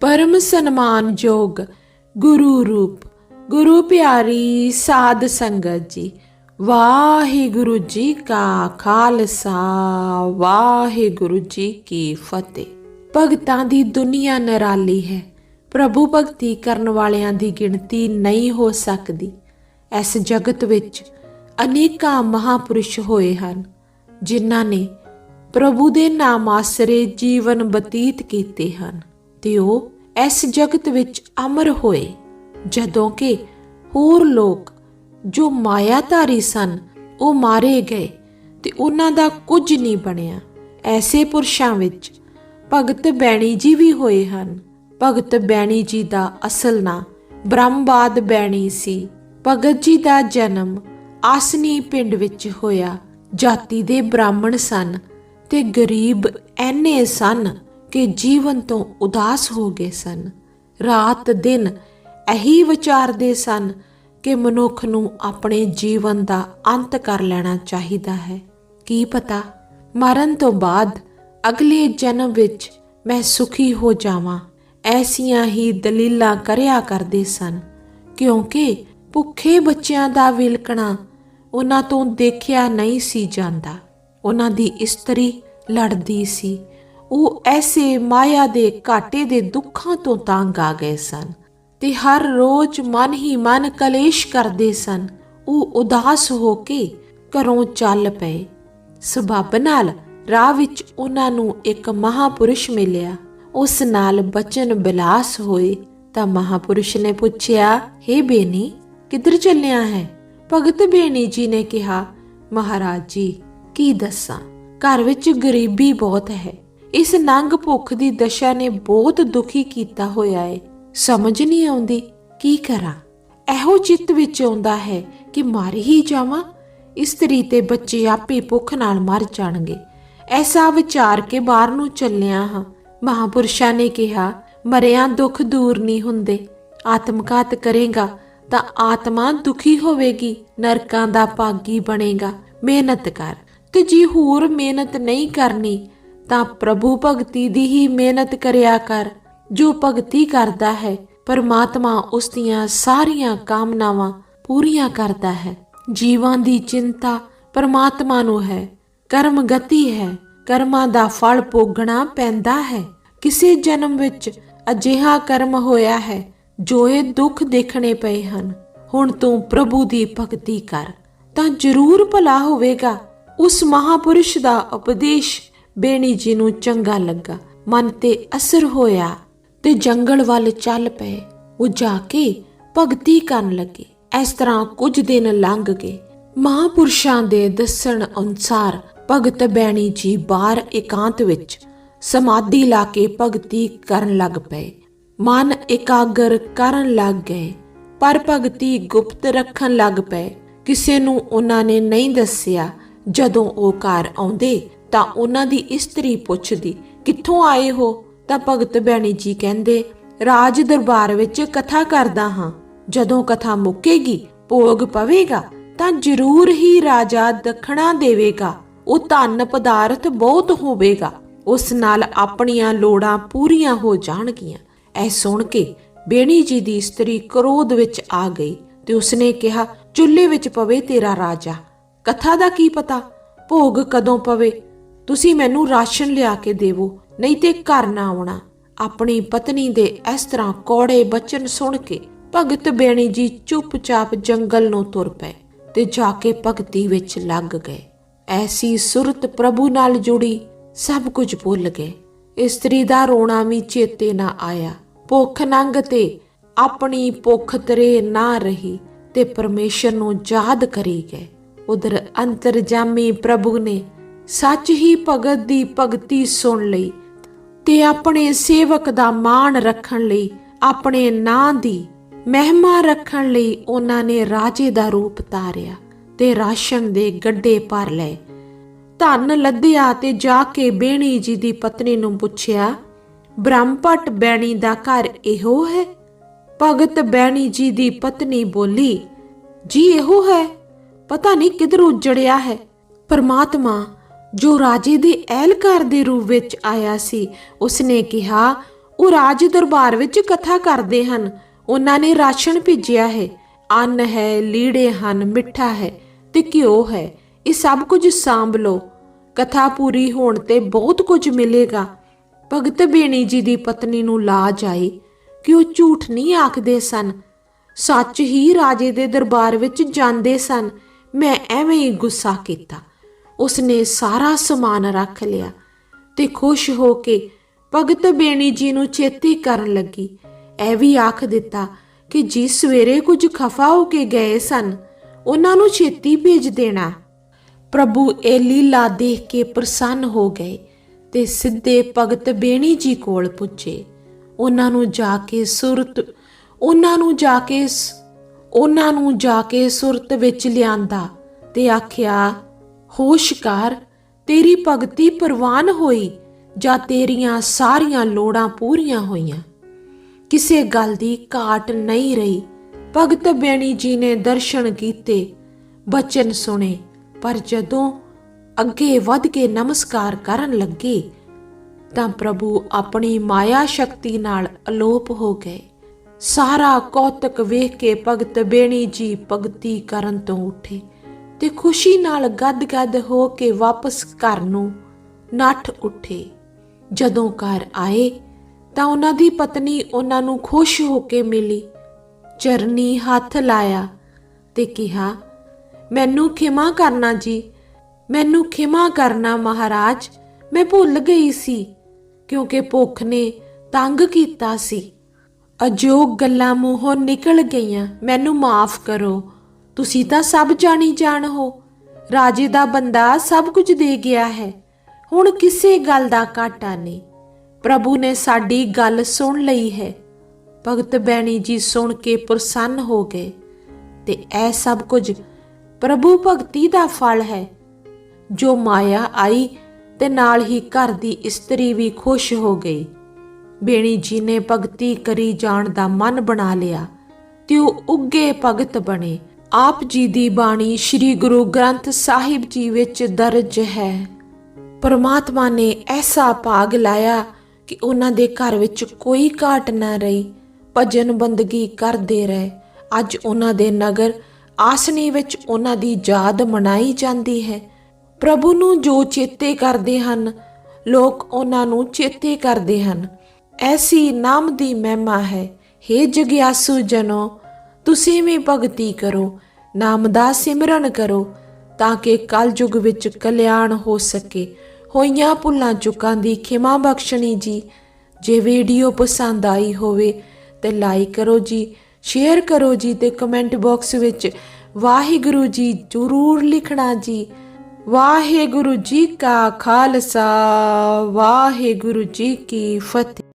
परम सन्मानयोग गुरु रूप गुरु प्यारी साध संगत जी। वाहिगुरु जी का खालसा वाहिगुरु जी की फतेह। भगतां दी दुनिया निराली है। प्रभु भगती करन वालियां दी गिणती नहीं हो सकदी। इस जगत विच अनेकां महापुरुष होए हन जिन्हां ने प्रभु दे नाम आसरे जीवन बतीत कीते हन ते ਉਹ इस जगत विच अमर होए, जदों कि होर लोग जो मायाधारी सन ਉਹ मारे गए ते उन्हां दा कुछ नहीं बनिया। ऐसे पुरुषां विच भगत बैणी जी भी होए हन। भगत बैणी जी दा असल नाम ब्रह्मबाद बैणी सी। भगत जी दा जन्म आसनी पिंड विच होया। जाति दे ब्राह्मण सन ते गरीब ऐने सन कि जीवन तो उदास हो गए सन। रात दिन यही विचारते सन कि मनुख नूं अपने जीवन का अंत कर लेना चाहिदा है। की पता मरण तो बाद अगले जन्म विच मैं सुखी हो जावां। ऐसियां ही दलीलां करिया करदे सन, क्योंकि भुखे बच्चियां दा विलकणा उन्हां तों देखिया नहीं सी जांदा। उन्हां दी इस्त्री लड़दी सी। ਉਹ ਐਸੇ ਮਾਇਆ ਦੇ ਘਾਟੇ ਦੇ ਦੁੱਖਾਂ ਤੋਂ ਤੰਗ ਆ ਗਏ ਸਨ ਤੇ ਹਰ ਰੋਜ਼ ਮਨ ਹੀ ਮਨ ਕਲੇਸ਼ ਕਰਦੇ ਸਨ। ਉਹ ਉਦਾਸ ਹੋ ਕੇ ਘਰੋਂ ਚੱਲ ਪਏ। ਸਬੱਬ ਨਾਲ ਰਾਹ ਵਿੱਚ ਉਹਨਾਂ ਨੂੰ ਇੱਕ ਮਹਾਪੁਰਸ਼ ਮਿਲਿਆ। ਉਸ ਨਾਲ ਬਚਨ ਬਿਲਾਸ ਹੋਏ ਤਾਂ ਮਹਾਪੁਰਸ਼ ਨੇ ਪੁੱਛਿਆ, ਹੇ ਬੇਨੀ, ਕਿੱਧਰ ਚੱਲਿਆ ਹੈ? ਭਗਤ ਬੇਨੀ ਜੀ ਨੇ ਕਿਹਾ, ਮਹਾਰਾਜ ਜੀ, ਕੀ ਦੱਸਾਂ, ਘਰ ਵਿੱਚ ਗਰੀਬੀ ਬਹੁਤ ਹੈ। इस नंग भुख की दशा ने बहुत दुखी किया होया है। समझ नहीं आउंदी की करा। एहो चित्त विच आउंदा है कि मर ही जावां। इस्त्री ते बच्चे आपे भुख नाल मर जाणगे। ऐसा विचार के बाहर नूं चलिया हाँ। महापुरुषां ने कहा, मरिया दुख दूर नहीं हुंदे। आत्मघात करेगा तां आत्मा दुखी होवेगी, नरकां दा भागी बनेगा। मेहनत कर, ते जे होर मेहनत नहीं करनी ਤਾਂ ਪ੍ਰਭੂ ਭਗਤੀ ਦੀ ਹੀ ਮਿਹਨਤ ਕਰਿਆ ਕਰ। ਜੋ ਭਗਤੀ ਕਰਦਾ ਹੈ ਪਰਮਾਤਮਾ ਉਸ ਦੀਆਂ ਸਾਰੀਆਂ ਕਾਮਨਾਵਾਂ ਪੂਰੀਆਂ ਕਰਦਾ ਹੈ। ਜੀਵਾਂ ਦੀ ਚਿੰਤਾ ਪਰਮਾਤਮਾ ਨੂੰ ਹੈ। ਕਰਮ ਗਤੀ ਹੈ, ਕਰਮਾਂ ਦਾ ਫਲ ਭੋਗਣਾ ਪੈਂਦਾ ਹੈ। ਕਿਸੇ ਜਨਮ ਵਿੱਚ ਅਜਿਹਾ ਕਰਮ ਹੋਇਆ ਹੈ ਜੋ ਇਹ ਦੁੱਖ ਦੇਖਣੇ ਪਏ ਹਨ। ਹੁਣ ਤੂੰ ਪ੍ਰਭੂ ਦੀ ਭਗਤੀ ਕਰ ਤਾਂ ਜ਼ਰੂਰ ਭਲਾ ਹੋਵੇਗਾ। ਉਸ ਮਹਾਪੁਰਸ਼ ਦਾ ਉਪਦੇਸ਼ बेणी जी नूं चंगा लगा। मन ते असर होया ते जंगल वाल चल पे। वो जाके भगती करन लगे। इस तरह कुछ दिन लंघ गए। महापुरुषां दे दस्सण अनुसार भगत बैणी जी बाहर एकांत विच समाधि ला के भगती करन लग पे। मन एकाग्र करन लग गए, पर भगती गुप्त रखन लग पे। किसे नूं उन्हां ने नहीं दस्सिया। जदों ओ घर आउंदे ਤਾਂ ਉਹਨਾਂ ਦੀ ਇਸਤਰੀ ਪੁੱਛਦੀ, ਕਿੱਥੋਂ ਆਏ ਹੋ? ਤਾਂ ਭਗਤ ਬੈਣੀ ਜੀ ਕਹਿੰਦੇ, ਰਾਜ ਦਰਬਾਰ ਵਿੱਚ ਕਥਾ ਕਰਦਾ ਹਾਂ। ਜਦੋਂ ਕਥਾ ਮੁੱਕੇਗੀ, ਭੋਗ ਪਵੇਗਾ ਤਾਂ ਜ਼ਰੂਰ ਹੀ ਰਾਜਾ ਦਖਣਾ ਦੇਵੇਗਾ। ਉਹ ਧਨ ਪਦਾਰਥ ਬਹੁਤ ਹੋਵੇਗਾ। ਉਸ ਨਾਲ ਆਪਣੀਆਂ ਲੋੜਾਂ ਪੂਰੀਆਂ ਹੋ ਜਾਣਗੀਆਂ। ਇਹ ਸੁਣ ਕੇ ਬੈਣੀ ਜੀ ਦੀ ਇਸਤਰੀ ਕ੍ਰੋਧ ਵਿੱਚ ਆ ਗਈ ਤੇ ਉਸਨੇ ਕਿਹਾ, ਚੁੱਲ੍ਹੇ ਵਿੱਚ ਪਵੇ ਤੇਰਾ ਰਾਜਾ। ਕਥਾ ਦਾ ਕੀ ਪਤਾ ਭੋਗ ਕਦੋਂ ਪਵੇ? ਤੁਸੀਂ ਮੈਨੂੰ ਰਾਸ਼ਨ ਲਿਆ ਕੇ ਦੇਵੋ, ਨਹੀਂ ਤੇ ਘਰ ਨਾ ਆਉਣਾ। ਆਪਣੀ ਪਤਨੀ ਦੇ ਇਸ ਤਰ੍ਹਾਂ ਕੌੜੇ ਬਚਨ ਸੁਣ ਕੇ ਭਗਤ ਬੈਣੀ ਜੀ ਚੁੱਪਚਾਪ ਜੰਗਲ ਨੂੰ ਤੁਰ ਪਏ ਤੇ ਜਾ ਕੇ ਭਗਤੀ ਵਿੱਚ ਲੱਗ ਗਏ। ਐਸੀ ਸੁਰਤ ਪ੍ਰਭੂ ਨਾਲ ਜੁੜੀ, ਸਭ ਕੁਝ ਭੁੱਲ ਗਏ। ਇਸਤਰੀ ਦਾ ਰੋਣਾ ਵੀ ਚੇਤੇ ਨਾ ਆਇਆ। ਭੁੱਖ ਨੰਗ ਤੇ ਆਪਣੀ ਭੁੱਖ ਤਰੇ ਨਾ ਰਹੀ ਤੇ ਪਰਮੇਸ਼ਰ ਨੂੰ ਯਾਦ ਕਰੀ ਗਏ। ਉਧਰ ਅੰਤਰਜਾਮੀ ਪ੍ਰਭੂ ਨੇ ਸੱਚ ਹੀ ਭਗਤ ਦੀ ਭਗਤੀ ਸੁਣ ਲਈ ਤੇ ਆਪਣੇ ਸੇਵਕ ਦਾ ਮਾਣ ਰੱਖਣ ਲਈ, ਆਪਣੇ ਨਾਂ ਦੀ ਮਹਿਮਾ ਰੱਖਣ ਲਈ ਉਹਨਾਂ ਨੇ ਰਾਜੇ ਦਾ ਰੂਪ ਧਾਰਿਆ ਤੇ ਰਾਸ਼ਨ ਦੇ ਗੱਡੇ ਭਰ ਲਏ। ਧਨ ਲੱਦਿਆ ਤੇ ਜਾ ਕੇ ਬੈਣੀ ਜੀ ਦੀ ਪਤਨੀ ਨੂੰ ਪੁੱਛਿਆ, ਬ੍ਰਹਮਪਟ ਬੈਣੀ ਦਾ ਘਰ ਇਹੋ ਹੈ? ਭਗਤ ਬੈਣੀ ਜੀ ਦੀ ਪਤਨੀ ਬੋਲੀ, ਜੀ ਇਹੋ ਹੈ, ਪਤਾ ਨਹੀਂ ਕਿਧਰ ਉਜੜਿਆ ਹੈ। ਪਰਮਾਤਮਾ ਜੋ ਰਾਜੇ ਦੇ ਅਹਿਲਕਾਰ ਦੇ ਰੂਪ ਵਿੱਚ ਆਇਆ ਸੀ, ਉਸਨੇ ਕਿਹਾ, ਉਹ ਰਾਜ ਦਰਬਾਰ ਵਿੱਚ ਕਥਾ ਕਰਦੇ ਹਨ। ਉਹਨਾਂ ਨੇ ਰਾਸ਼ਨ ਭੇਜਿਆ ਹੈ, ਅੰਨ ਹੈ, ਲੀੜੇ ਹਨ, ਮਿੱਠਾ ਹੈ ਤੇ ਘਿਓ ਹੈ। ਇਹ ਸਭ ਕੁਝ ਸਾਂਭ ਲਓ। ਕਥਾ ਪੂਰੀ ਹੋਣ ਤੇ ਬਹੁਤ ਕੁਝ ਮਿਲੇਗਾ। ਭਗਤ ਬੇਣੀ ਜੀ ਦੀ ਪਤਨੀ ਨੂੰ ਲਾਜ ਆਈ ਕਿ ਉਹ ਝੂਠ ਨਹੀਂ ਆਖਦੇ ਸਨ, ਸੱਚ ਹੀ ਰਾਜੇ ਦੇ ਦਰਬਾਰ ਵਿੱਚ ਜਾਂਦੇ ਸਨ। ਮੈਂ ਐਵੇਂ ਹੀ ਗੁੱਸਾ ਕੀਤਾ। ਉਸਨੇ ਸਾਰਾ ਸਮਾਨ ਰੱਖ ਲਿਆ ਤੇ ਖੁਸ਼ ਹੋ ਕੇ ਭਗਤ ਬੇਣੀ ਜੀ ਨੂੰ ਚੇਤੇ ਕਰਨ ਲੱਗੀ। ਇਹ ਵੀ ਆਖ ਦਿੱਤਾ ਕਿ ਜੀ ਸਵੇਰੇ ਕੁਝ ਖਫਾ ਹੋ ਕੇ ਗਏ ਸਨ, ਉਹਨਾਂ ਨੂੰ ਛੇਤੀ ਭੇਜ ਦੇਣਾ। ਪ੍ਰਭੂ ਇਹ ਲੀਲਾ ਦੇਖ ਕੇ ਪ੍ਰਸੰਨ ਹੋ ਗਏ ਤੇ ਸਿੱਧੇ ਭਗਤ ਬੇਣੀ ਜੀ ਕੋਲ ਪੁੱਜੇ। ਉਹਨਾਂ ਨੂੰ ਜਾ ਕੇ ਸੁਰਤ ਵਿੱਚ ਲਿਆਂਦਾ ਤੇ ਆਖਿਆ, ਹੋਸ਼ਕਾਰ, ਤੇਰੀ ਭਗਤੀ ਪ੍ਰਵਾਨ ਹੋਈ ਜਾਂ ਤੇਰੀਆਂ ਸਾਰੀਆਂ ਲੋੜਾਂ ਪੂਰੀਆਂ ਹੋਈਆਂ, ਕਿਸੇ ਗੱਲ ਦੀ ਘਾਟ ਨਹੀਂ ਰਹੀ। ਭਗਤ ਬੇਣੀ ਜੀ ਨੇ ਦਰਸ਼ਨ ਕੀਤੇ, ਬਚਨ ਸੁਣੇ, ਪਰ ਜਦੋਂ ਅੱਗੇ ਵੱਧ ਕੇ ਨਮਸਕਾਰ ਕਰਨ ਲੱਗੇ ਤਾਂ ਪ੍ਰਭੂ ਆਪਣੀ ਮਾਇਆ ਸ਼ਕਤੀ ਨਾਲ ਅਲੋਪ ਹੋ ਗਏ। ਸਾਰਾ ਕੌਤਕ ਵੇਖ ਕੇ ਭਗਤ ਬੇਣੀ ਜੀ ਭਗਤੀ ਕਰਨ ਤੋਂ ਉੱਠੇ ਤੇ ਖੁਸ਼ੀ ਨਾਲ ਗਦ-ਗਦ ਹੋ ਕੇ ਵਾਪਸ ਘਰ ਨੂੰ ਨੱਠ ਉੱਠੇ। ਜਦੋਂ ਘਰ ਆਏ ਤਾਂ ਉਹਨਾਂ ਦੀ ਪਤਨੀ ਉਹਨਾਂ ਨੂੰ ਖੁਸ਼ ਹੋ ਕੇ ਮਿਲੀ, ਚਰਨੀ ਹੱਥ ਲਾਇਆ ਤੇ ਕਿਹਾ, ਮੈਨੂੰ ਖਿਮਾ ਕਰਨਾ ਜੀ, ਮੈਨੂੰ ਖਿਮਾ ਕਰਨਾ ਮਹਾਰਾਜ, ਮੈਂ ਭੁੱਲ ਗਈ ਸੀ ਕਿਉਂਕਿ ਭੁੱਖ ਨੇ ਤੰਗ ਕੀਤਾ ਸੀ। ਅਜੋਗ ਗੱਲਾਂ ਮੂੰਹੋਂ ਨਿਕਲ ਗਈਆਂ, ਮੈਨੂੰ ਮਾਫ ਕਰੋ। ਤੁਸੀਂ ਤਾਂ ਸਭ ਜਾਣੀ ਜਾਣ ਹੋ, ਰਾਜੇ ਦਾ ਬੰਦਾ ਸਭ ਕੁਝ ਦੇ ਗਿਆ ਹੈ, ਹੁਣ ਕਿਸੇ ਗੱਲ ਦਾ ਘਾਟਾ ਨਹੀਂ। ਪ੍ਰਭੂ ਨੇ ਸਾਡੀ ਗੱਲ ਸੁਣ ਲਈ ਹੈ। ਭਗਤ ਬੈਣੀ ਜੀ ਸੁਣ ਕੇ ਪ੍ਰਸੰਨ ਹੋ ਗਏ ਤੇ ਇਹ ਸਭ ਕੁਝ ਪ੍ਰਭੂ ਭਗਤੀ ਦਾ ਫਲ ਹੈ। ਜੋ ਮਾਇਆ ਆਈ ਤੇ ਨਾਲ ਹੀ ਘਰ ਦੀ ਇਸਤਰੀ ਵੀ ਖੁਸ਼ ਹੋ ਗਈ। ਬੇਣੀ ਜੀ ਨੇ ਭਗਤੀ ਕਰੀ ਜਾਣ ਦਾ ਮਨ ਬਣਾ ਲਿਆ ਤੇ ਉਹ ਉੱਗੇ ਭਗਤ ਬਣੇ। ਆਪ ਜੀ ਦੀ ਬਾਣੀ ਸ੍ਰੀ ਗੁਰੂ ਗ੍ਰੰਥ ਸਾਹਿਬ ਜੀ ਵਿੱਚ ਦਰਜ ਹੈ। ਪਰਮਾਤਮਾ ਨੇ ਐਸਾ ਭਾਗ ਲਾਇਆ ਕਿ ਉਹਨਾਂ ਦੇ ਘਰ ਵਿੱਚ ਕੋਈ ਘਾਟ ਨਾ ਰਹੀ। ਭਜਨ ਬੰਦਗੀ ਕਰਦੇ ਰਹੇ। ਅੱਜ ਉਹਨਾਂ ਦੇ ਨਗਰ ਆਸਣੀ ਵਿੱਚ ਉਹਨਾਂ ਦੀ ਯਾਦ ਮਨਾਈ ਜਾਂਦੀ ਹੈ। ਪ੍ਰਭੂ ਨੂੰ ਜੋ ਚੇਤੇ ਕਰਦੇ ਹਨ, ਲੋਕ ਉਹਨਾਂ ਨੂੰ ਚੇਤੇ ਕਰਦੇ ਹਨ। ਐਸੀ ਨਾਮ ਦੀ ਮਹਿਮਾ ਹੈ। ਹੇ ਜਗਿਆਸੂ ਜਨੋ, ਤੁਸੀਂ ਵੀ ਭਗਤੀ ਕਰੋ, ਨਾਮ ਦਾ ਸਿਮਰਨ ਕਰੋ ਤਾਂ ਕਿ ਕਲਯੁਗ ਵਿੱਚ ਕਲਿਆਣ ਹੋ ਸਕੇ। ਹੋਈਆਂ ਭੁੱਲਾਂ ਚੁੱਕਾਂ ਦੀ ਖਿਮਾ ਬਖਸ਼ਣੀ ਜੀ। ਜੇ ਵੀਡੀਓ ਪਸੰਦ ਆਈ ਹੋਵੇ ਤੇ ਲਾਈਕ ਕਰੋ ਜੀ, ਸ਼ੇਅਰ ਕਰੋ ਜੀ ਤੇ ਕਮੈਂਟ ਬਾਕਸ ਵਿੱਚ ਵਾਹਿਗੁਰੂ ਜੀ ਜ਼ਰੂਰ ਲਿਖਣਾ ਜੀ। ਵਾਹਿਗੁਰੂ ਜੀ ਕਾ ਖਾਲਸਾ, ਵਾਹਿਗੁਰੂ ਜੀ ਕੀ ਫਤਿਹ।